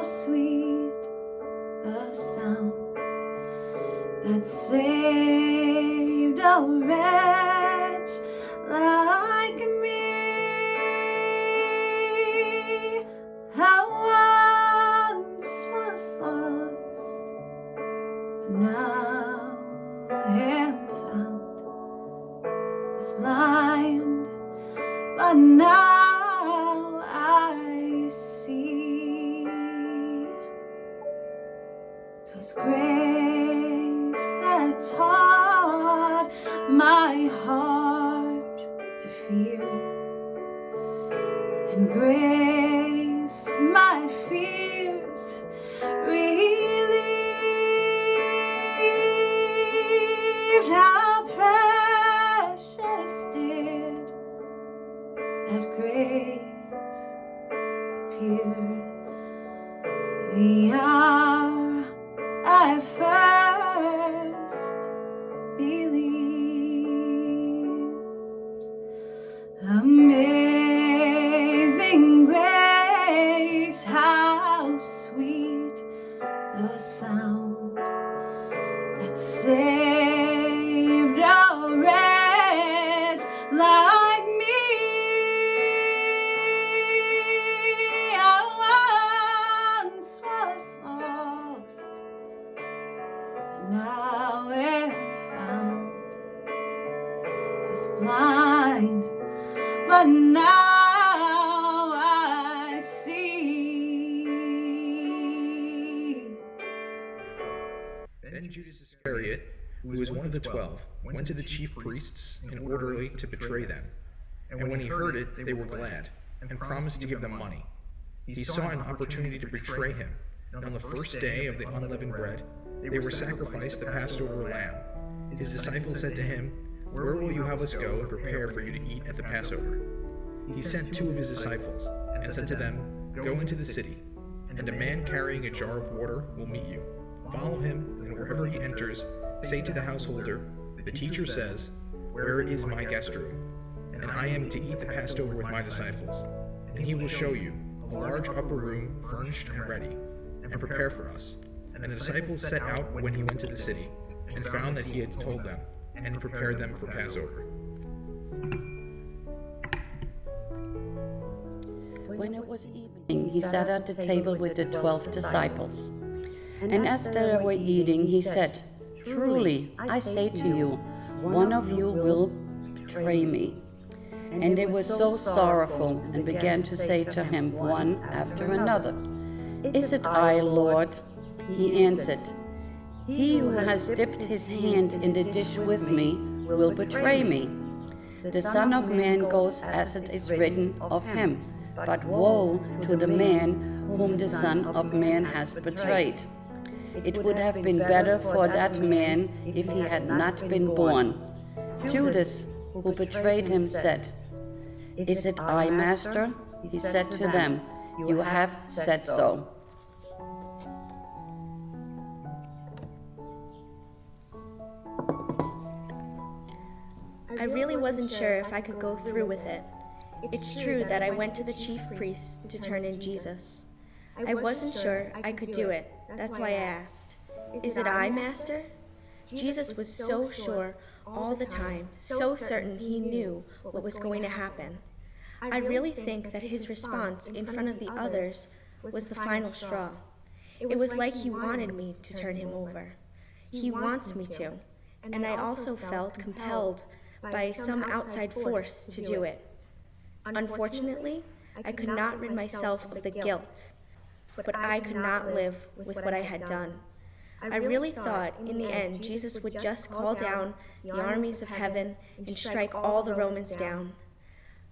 how sweet the sound that saved a wretch like me. I once was lost, but now am found. Was blind, but now I see. 'Twas grace that taught my heart to fear, and grace my fears relieved. How precious did that grace appear the hour I first believed. Amazing grace, how sweet the sound that saved a wretch like me. I once was lost, now am found. Was blind, but now I see. Then Judas Iscariot, who was one of the 12, went to the chief priests in order to betray them. And when he heard it, they were glad, and promised to give them money. He saw an opportunity to betray him, and on the first day of the unleavened bread, they were sacrificed the Passover lamb. His disciples said to him, "Where will you have us go and prepare for you to eat at the Passover?" He sent 2 of his disciples, and said to them, "Go into the city, and a man carrying a jar of water will meet you. Follow him, and wherever he enters, say to the householder, 'The teacher says, where is my guest room? And I am to eat the Passover with my disciples.' And he will show you a large upper room furnished and ready, and prepare for us." And the disciples set out when he went to the city, and found that he had told them, and prepared them for Passover. When it was evening, he sat at the table with the 12 disciples. And as they were eating, he said, "Truly, I say to you, one of you will betray me." And they were so sorrowful, and began to say to him one after another, "Is it I, Lord?" He answered, "He who has dipped his hand in the dish with me will betray me. The Son of Man goes as it is written of him, but woe to the man whom the Son of Man has betrayed. It would have been better for that man if he had not been born." Judas, who betrayed him, said, "Is it I, Master?" He said to them, "You have said so." I really wasn't sure if I could go through with it. It's true that I went to the chief priests to turn in Jesus. I wasn't sure I could do it. That's why I asked, "Is it I, Master?" Jesus was so sure all the time, so certain he knew what was going to happen. I really think that his response in front of the others was the final straw. It was like he wanted me to turn him over. He wants me to, and I also felt compelled by some outside force to do it. Unfortunately, I could not rid myself of the guilt, but I could not live with what I had done. I really thought, in the end, Jesus would just call down the armies of heaven and strike all the Romans down.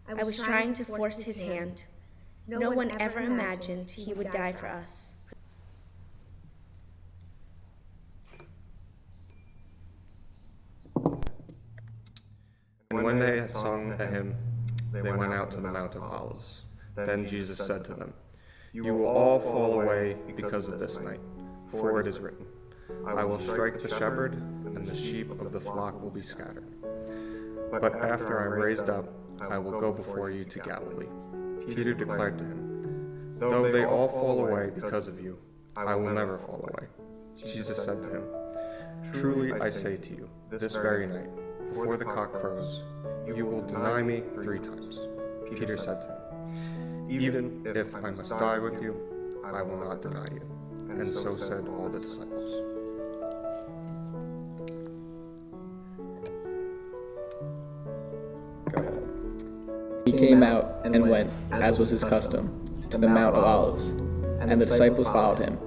I was trying to force his hand. No one ever imagined he would die for us. And when they had sung a hymn, they went out to the Mount of Olives. Then Jesus said to them, "You will all fall away because of this night, for it is written, I will strike the shepherd, and the sheep of the flock will be scattered. But after I am raised up, I will go before you to Galilee." Peter declared to him, Though they all fall away because of you, I will never fall away. Jesus said to him, Truly I say to you, this very night, before the cock crows, you will deny me 3 times. Peter said to him, Even if I must die with you, I will not deny you. And so said all the disciples. He came out and went, as was his custom, to the Mount of Olives, and the disciples followed him.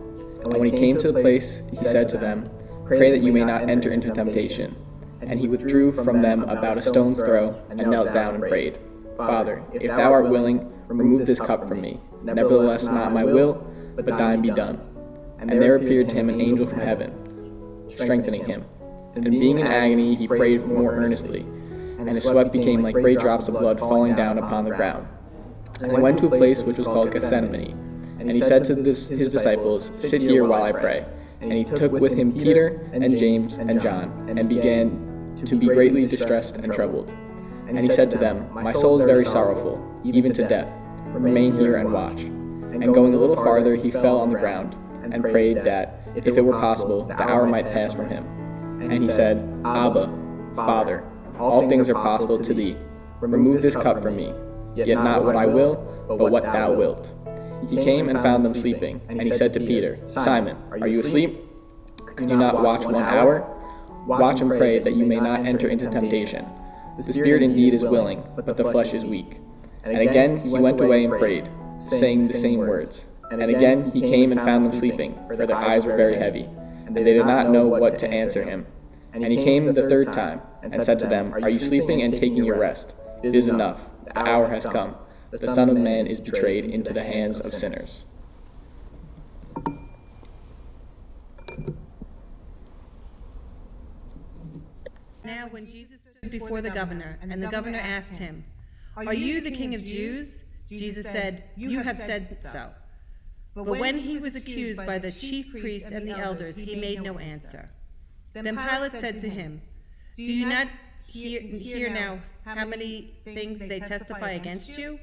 And when he came to the place, he said to them, Pray that you may not enter into temptation. And he withdrew from them about a stone's throw, and knelt down and prayed, Father, if thou art willing, remove this cup from me. Nevertheless, not my will, but thine be done. And there appeared to him an angel from heaven, strengthening him. And being in agony, he prayed more earnestly, and his sweat became like great drops of blood falling down upon the ground. And he went to a place which was called Gethsemane, and he said to his disciples, Sit here while I pray. And he took with him Peter and James and John, and began to be greatly distressed and troubled. And he said to them, My soul is very sorrowful, even to death. Remain here and watch. And going a little farther, he fell on the ground, and prayed that, if it were possible, the hour might pass from him. And he said, Abba, Father, all things are possible to thee. Remove this cup from me. Yet not what I will, but what thou wilt. He came and found them sleeping, and he said to Peter, Simon, are you asleep? Could you not watch 1 hour? Watch and pray that you may not enter into temptation. The spirit indeed is willing, but the flesh is weak. And again he went away and prayed, saying the same words. And again he came and found them sleeping, for their eyes were very heavy, and they did not know what to answer him. And he came the 3rd time, and said to them, Are you sleeping and taking your rest? It is enough. The hour has come. The Son of Man is betrayed into the hands of sinners. Now when Jesus stood before the governor, and the governor asked him, Are you the King of Jews? Jesus said, You have said so. But when he was accused by the chief priests and the elders, he made no answer. Then Pilate said to him, Do you not hear now how many things they testify against you?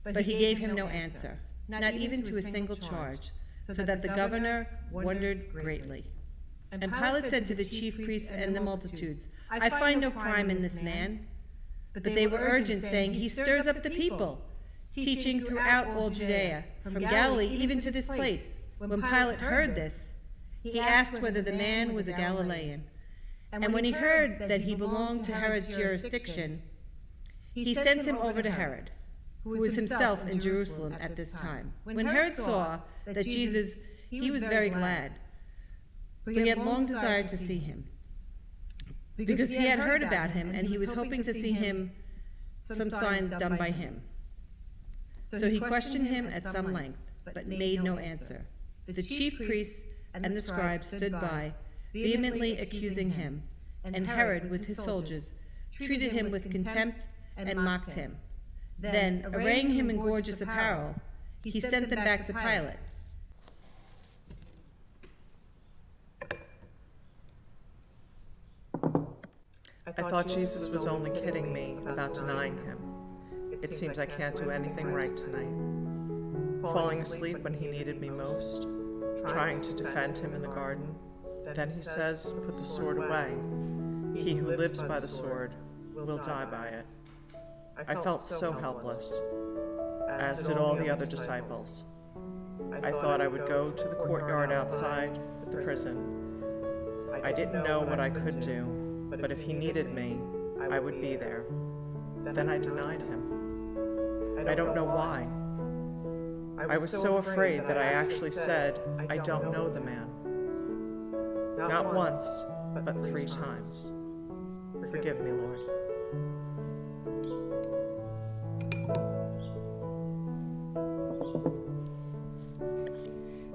But he gave him no answer, not even to a single charge, so that the governor wondered greatly. And Pilate said to the chief priests and the multitudes, I find no crime in this man. But they were urgent, saying, He stirs up the people, teaching throughout all Judea, from Galilee even to this place. When Pilate heard this, he asked whether the man was a Galilean. And when he heard that he belonged to Herod's jurisdiction, he sent him over to Herod, who was himself in Jerusalem at this time. When Herod saw that Jesus, he was very glad, for he had long desired to see him, because he had heard about him, and he was hoping to see him some sign done by him. So he questioned him at some length, but made no answer. The chief priests and the scribes stood by, vehemently accusing him, and Herod, with his soldiers, treated him with contempt and mocked him. Then, arraying him in gorgeous apparel, he sent them back to Pilate. I thought Jesus was only kidding me about denying him. It seems I can't do anything right tonight. Falling asleep when he needed me most, trying to defend him in the garden. Then he says, Put the sword away. He who lives by the sword will die by it. I felt so helpless, as did all the other disciples. I thought I would go to the courtyard outside the prison. I didn't know what I could do, but if he needed me, I would be there. Then I denied him. I don't know why. I was so afraid that I actually said, I don't know the man. Not once, but 3 times. Forgive me, Lord.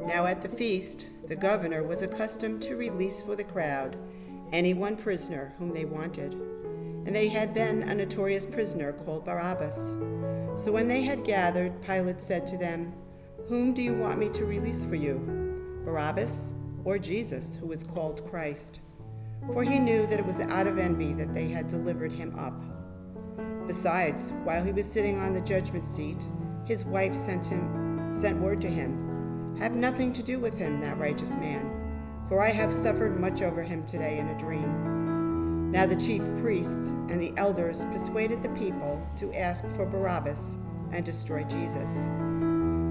Now at the feast, the governor was accustomed to release for the crowd any one prisoner whom they wanted. And they had then a notorious prisoner called Barabbas. So when they had gathered, Pilate said to them, Whom do you want me to release for you, Barabbas or Jesus, who is called Christ? For he knew that it was out of envy that they had delivered him up. Besides, while he was sitting on the judgment seat, his wife sent sent word to him, "Have nothing to do with him, that righteous man, for I have suffered much over him today in a dream." Now the chief priests and the elders persuaded the people to ask for Barabbas and destroy Jesus.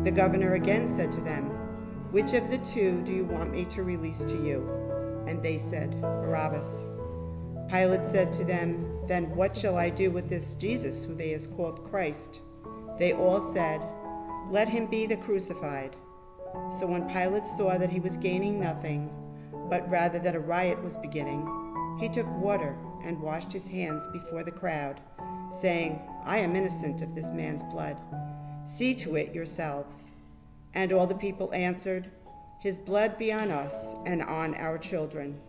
The governor again said to them, "Which of the two do you want me to release to you?" And they said, "Barabbas." Pilate said to them, "Then what shall I do with this Jesus who they have called Christ?" They all said, "Let him be the crucified." So when Pilate saw that he was gaining nothing, but rather that a riot was beginning, he took water and washed his hands before the crowd, saying, "I am innocent of this man's blood. See to it yourselves." And all the people answered, "His blood be on us and on our children."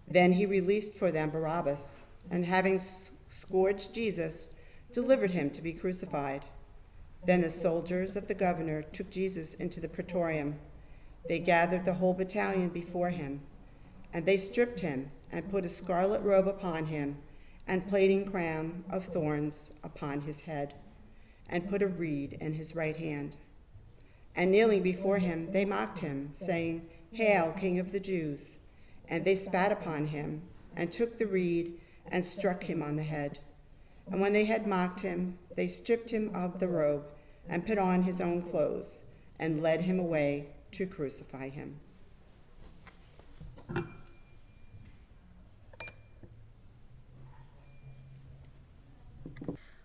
Then he released for them Barabbas, and having scourged Jesus, delivered him to be crucified. Then the soldiers of the governor took Jesus into the praetorium. They gathered the whole battalion before him, and they stripped him and put a scarlet robe upon him, and plaiting crown of thorns upon his head, and put a reed in his right hand. And kneeling before him, they mocked him, saying, "Hail, King of the Jews!" And they spat upon him, and took the reed, and struck him on the head. And when they had mocked him, they stripped him of the robe, and put on his own clothes, and led him away to crucify him.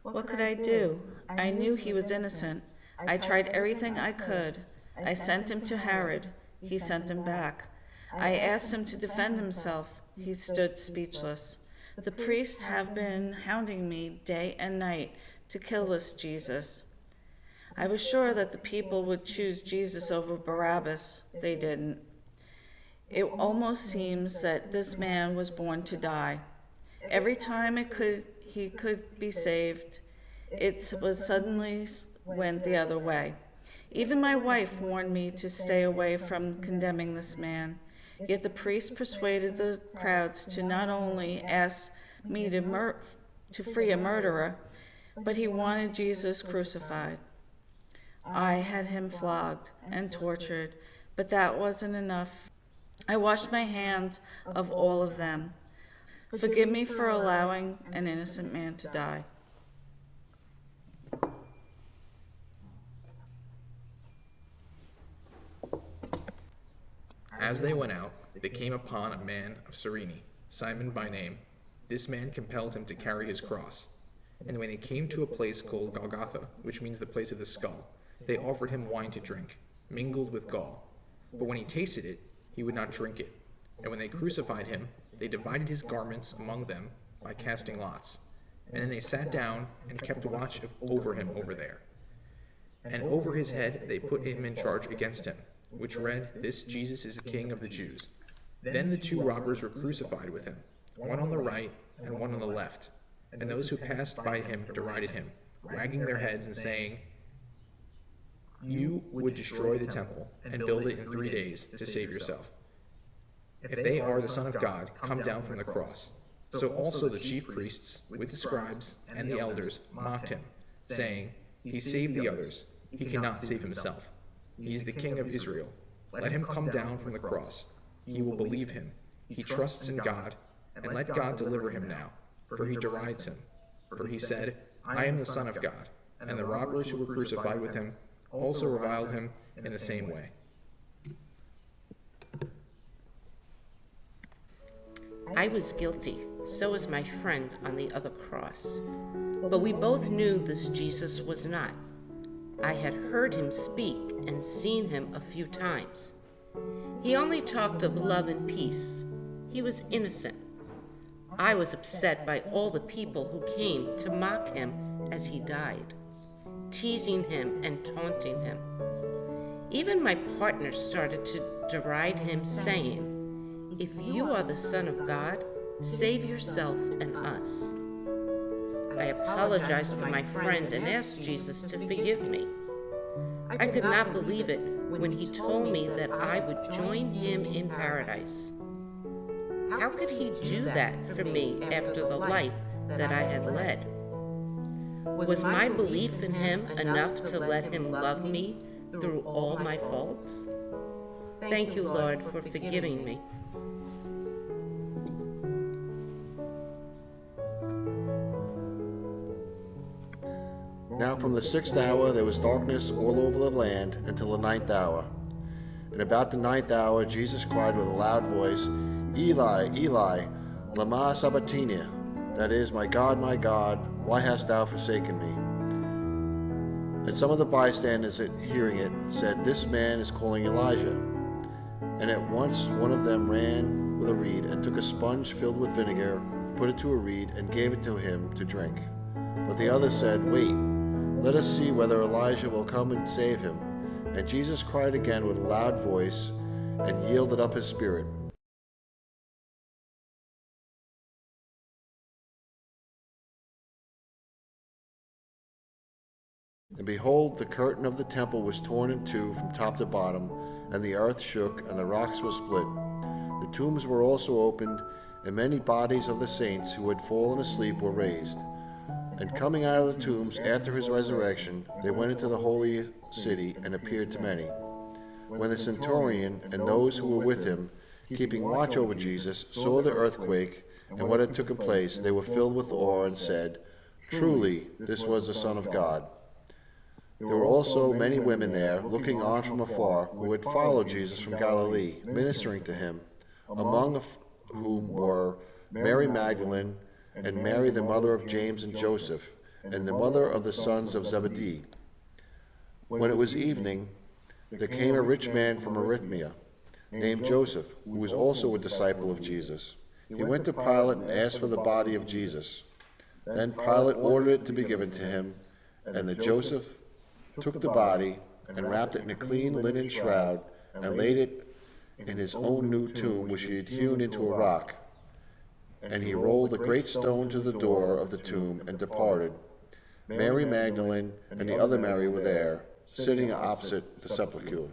What could I do? I knew he was innocent. I tried everything I could. I sent him to Herod. He sent him back. I asked him to defend himself. He stood speechless. The priests have been hounding me day and night to kill this Jesus. I was sure that the people would choose Jesus over Barabbas. They didn't. It almost seems that this man was born to die. Every time he could be saved, it was suddenly went the other way. Even my wife warned me to stay away from condemning this man. Yet the priest persuaded the crowds to not only ask me to free a murderer, but he wanted Jesus crucified. I had him flogged and tortured, but that wasn't enough. I washed my hands of all of them. Forgive me for allowing an innocent man to die. As they went out, they came upon a man of Cyrene, Simon by name. This man compelled him to carry his cross. And when they came to a place called Golgotha, which means the place of the skull, they offered him wine to drink, mingled with gall. But when he tasted it, he would not drink it. And when they crucified him, they divided his garments among them by casting lots. And then they sat down and kept watch over him over there. And over his head they put him in charge against him, which read, "This Jesus is the King of the Jews." Then the two robbers were crucified with him, one on the right and one on the left. And those who passed by him derided him, wagging their heads and saying, "You would destroy the temple and build it in 3 days to save yourself. If they are the Son of God, come down from the cross." So also the chief priests, with the scribes and the elders, mocked him, saying, "He saved the others. He cannot save himself. He is the King of Israel. Let him come down from the cross. He will believe him. He trusts in God, and let God deliver him now, for he derides him. For he said, 'I am the Son of God.' And the robbers who were crucified with him also reviled him in the same way. I was guilty, so was my friend on the other cross. But we both knew this Jesus was not. I had heard him speak and seen him a few times. He only talked of love and peace. He was innocent. I was upset by all the people who came to mock him as he died, teasing him and taunting him. Even my partner started to deride him, saying, "If you are the Son of God, save yourself and us." I apologized for my friend and asked Jesus to forgive me. I could not believe it when he told me that I would join him in paradise. How could he do that for me after the life that I had led? Was my belief in him enough to let him love me through all my faults? Thank you, Lord, for forgiving me. Now from the 6th hour there was darkness all over the land until the 9th hour. And about the 9th hour Jesus cried with a loud voice, Eli, Eli, lama sabachthani? That is, my God, why hast thou forsaken me? And some of the bystanders hearing it said, This man is calling Elijah. And at once one of them ran with a reed and took a sponge filled with vinegar, put it to a reed, and gave it to him to drink. But the other said, Wait, let us see whether Elijah will come and save him. And Jesus cried again with a loud voice and yielded up his spirit. And behold, the curtain of the temple was torn in two from top to bottom, and the earth shook, and the rocks were split. The tombs were also opened, and many bodies of the saints who had fallen asleep were raised. And coming out of the tombs after his resurrection, they went into the holy city and appeared to many. When the centurion and those who were with him, keeping watch over Jesus, saw the earthquake and what had taken place, they were filled with awe and said, Truly, this was the Son of God. There were also many women there, looking on from afar, who had followed Jesus from Galilee, ministering to him, among whom were Mary Magdalene, and Mary the mother of James and Joseph, and the mother of the sons of Zebedee. When it was evening, there came a rich man from Arimathea, named Joseph, who was also a disciple of Jesus. He went to Pilate and asked for the body of Jesus. Then Pilate ordered it to be given to him, and Joseph took the body and wrapped it in a clean linen shroud and laid it in his own new tomb, which he had hewn into a rock. And he rolled a great stone to the door of the tomb and departed. Mary Magdalene and the other Mary were there, sitting opposite the sepulchre.